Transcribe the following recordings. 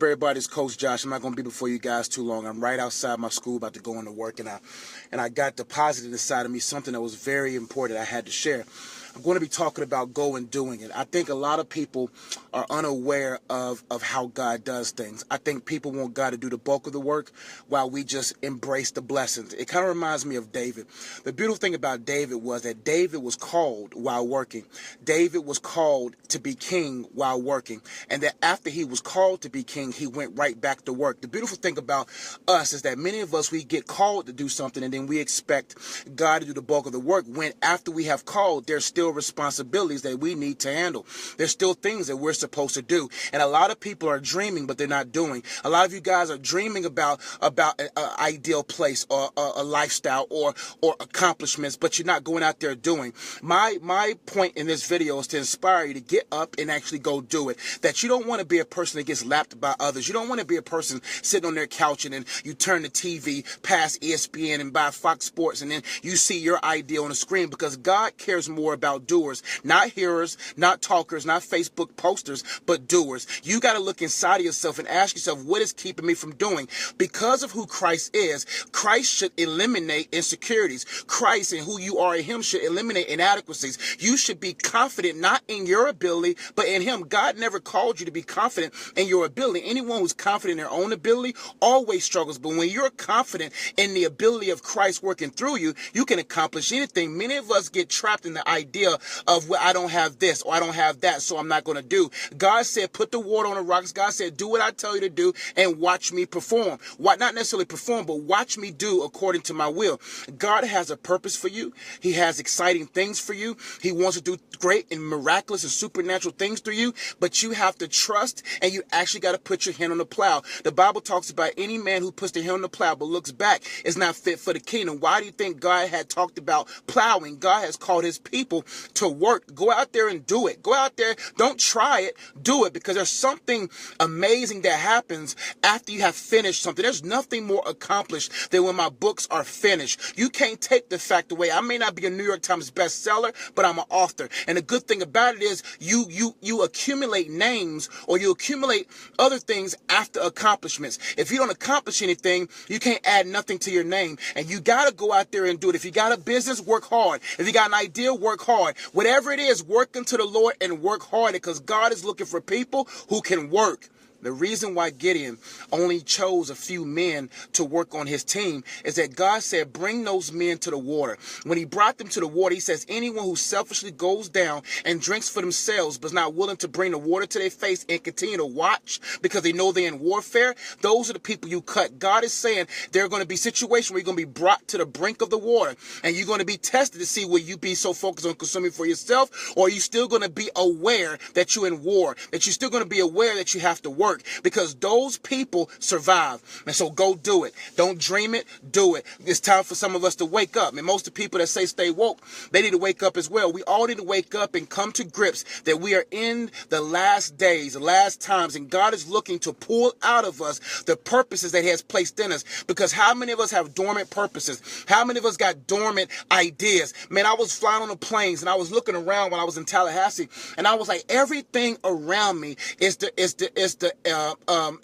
Everybody's Coach Josh. I'm not going to be before you guys too long. I'm right outside my school about to go into work, and I got deposited inside of me something that was very important I had to share. I'm going to be talking about go and doing it. I think a lot of people are unaware of how God does things. I think people want God to do the bulk of the work while we just embrace the blessings. It kind of reminds me of David. The beautiful thing about David was that David was called while working. David was called to be king while working. And that after he was called to be king, he went right back to work. The beautiful thing about us is that many of us, we get called to do something and then we expect God to do the bulk of the work, when after we have called, there's still responsibilities that we need to handle. There's still things that we're supposed to do. And a lot of people are dreaming, but they're not doing. A lot of you guys are dreaming about an ideal place or a lifestyle or accomplishments, but you're not going out there doing. My point in this video is to inspire you to get up and actually go do it. That you don't want to be a person that gets lapped by others. You don't want to be a person sitting on their couch and then you turn the TV past ESPN and buy Fox Sports and then you see your idea on the screen, because God cares more about doers, not hearers, not talkers, not Facebook posters, but doers. You got to look inside of yourself and ask yourself, what is keeping me from doing? Because of who Christ is, Christ should eliminate insecurities. Christ and who you are in him should eliminate inadequacies. You should be confident not in your ability, but in him. God never called you to be confident in your ability. Anyone who's confident in their own ability always struggles. But when you're confident in the ability of Christ working through you, you can accomplish anything. Many of us get trapped in the idea of, well, I don't have this or I don't have that, so I'm not going to do. God said, put the water on the rocks. God said, do what I tell you to do and watch me perform. Not necessarily perform, but watch me do according to my will. God has a purpose for you. He has exciting things for you. He wants to do great and miraculous and supernatural things through you, but you have to trust, and you actually got to put your hand on the plow. The Bible talks about any man who puts their hand on the plow but looks back is not fit for the kingdom. Why do you think God had talked about plowing? God has called his people to work. Go out there and do it. Go out there. Don't try it. Do it, because there's something amazing that happens after you have finished something. There's nothing more accomplished than when my books are finished. You can't take the fact away. I may not be a New York Times bestseller, but I'm an author. And the good thing about it is you accumulate names, or you accumulate other things after accomplishments. If you don't accomplish anything, you can't add nothing to your name. And you got to go out there and do it. If you got a business, work hard. If you got an idea, work hard. Whatever it is, work unto the Lord and work hard, because God is looking for people who can work. The reason why Gideon only chose a few men to work on his team is that God said, bring those men to the water. When he brought them to the water, he says, anyone who selfishly goes down and drinks for themselves but is not willing to bring the water to their face and continue to watch because they know they're in warfare, those are the people you cut. God is saying there are going to be situations where you're going to be brought to the brink of the water, and you're going to be tested to see will you be so focused on consuming for yourself, or are you still going to be aware that you're in war, that you're still going to be aware that you have to work, because those people survive. And so go do it. Don't dream it, do it. It's time for some of us to wake up. And most of the people that say stay woke, they need to wake up as well. We all need to wake up and come to grips that we are in the last days, the last times, and God is looking to pull out of us the purposes that he has placed in us. Because how many of us have dormant purposes? How many of us got dormant ideas? Man, I was flying on the planes and I was looking around when I was in Tallahassee, and I was like, everything around me is the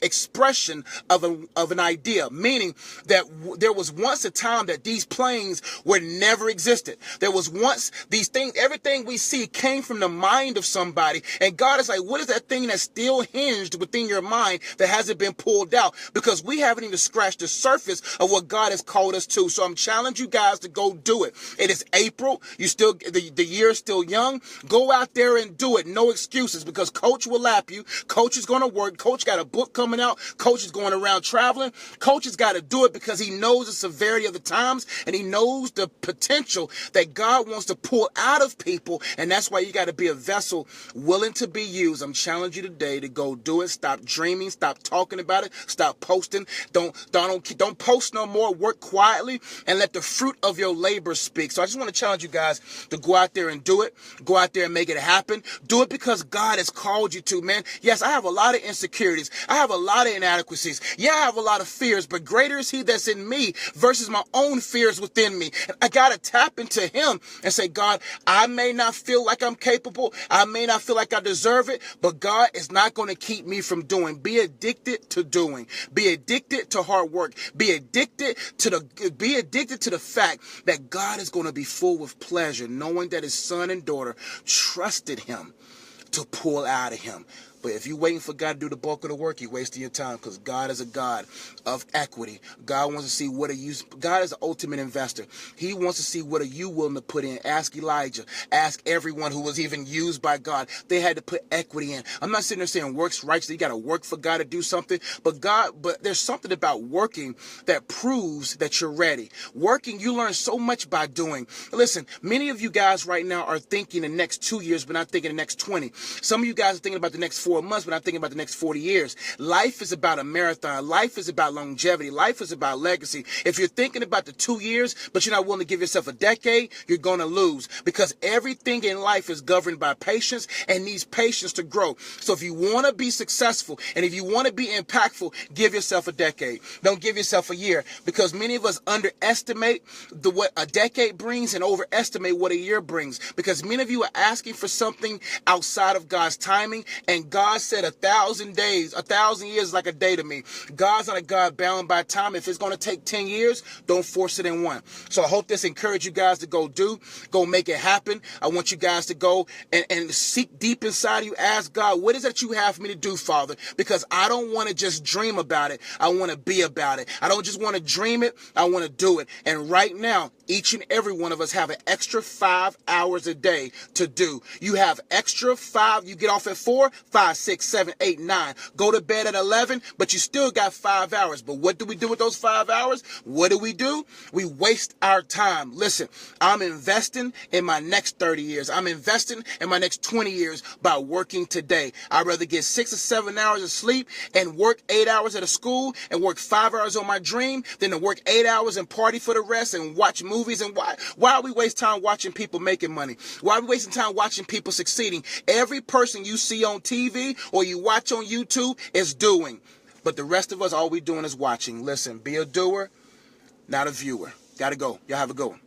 expression of an idea, meaning that there was once a time that these planes were never existed. There was once these things, everything we see came from the mind of somebody, and God is like, what is that thing that's still hinged within your mind that hasn't been pulled out? Because we haven't even scratched the surface of what God has called us to. So I'm challenging you guys to go do it. It is April. The year is still young. Go out there and do it. No excuses, because coach will lap you. Coach is going to work. Coach got a book coming out. Coach is going around traveling. Coach has got to do it because he knows the severity of the times, and he knows the potential that God wants to pull out of people. And that's why you got to be a vessel willing to be used. I'm challenging you today to go do it. Stop dreaming. Stop talking about it. Stop posting. Don't post no more. Work quietly and let the fruit of your labor speak. So I just want to challenge you guys to go out there and do it. Go out there and make it happen. Do it because God has called you to, man. Yes, I have a lot of insecurity insecurities. I have a lot of inadequacies. Yeah, I have a lot of fears, but greater is he that's in me versus my own fears within me. I got to tap into him and say, God, I may not feel like I'm capable. I may not feel like I deserve it, but God is not going to keep me from doing. Be addicted to doing. Be addicted to hard work. Be addicted to the fact that God is going to be full with pleasure, knowing that his son and daughter trusted him to pull out of him. But if you're waiting for God to do the bulk of the work, you're wasting your time, because God is a God of equity. God wants to see what are you. God is the ultimate investor. He wants to see what are you willing to put in. Ask Elijah. Ask everyone who was even used by God. They had to put equity in. I'm not sitting there saying works righteously. You got to work for God to do something. But there's something about working that proves that you're ready. Working, you learn so much by doing. Listen, many of you guys right now are thinking the next 2 years, but not thinking the next 20. Some of you guys are thinking about the next 4 months, but I'm thinking about the next 40 years. Life is about a marathon. Life is about longevity. Life is about legacy. If you're thinking about the 2 years, but you're not willing to give yourself a decade, you're going to lose, because everything in life is governed by patience and needs patience to grow. So if you want to be successful and if you want to be impactful, give yourself a decade. Don't give yourself a year, because many of us underestimate what a decade brings and overestimate what a year brings, because many of you are asking for something outside of God's timing, and God said 1,000 days, 1,000 years is like a day to me. God's not a God bound by time. If it's going to take 10 years, don't force it in one. So I hope this encouraged you guys to go make it happen. I want you guys to go and seek deep inside of you. Ask God, what is that you have for me to do, Father? Because I don't want to just dream about it. I want to be about it. I don't just want to dream it. I want to do it. And right now, each and every one of us have an extra 5 hours a day to do. You have extra 5. You get off at 4, 5, 6, 7, 8, 9. Go to bed at 11, but you still got 5 hours. But what do we do with those 5 hours? What do? We waste our time. Listen, I'm investing in my next 30 years. I'm investing in my next 20 years by working today. I'd rather get 6 or 7 hours of sleep and work 8 hours at a school and work 5 hours on my dream than to work 8 hours and party for the rest and watch movies. And why we waste time watching people making money? Why are we wasting time watching people succeeding? Every person you see on TV or you watch on YouTube is doing. But the rest of us, all we doing is watching. Listen, be a doer, not a viewer. Gotta go. Y'all have a good one.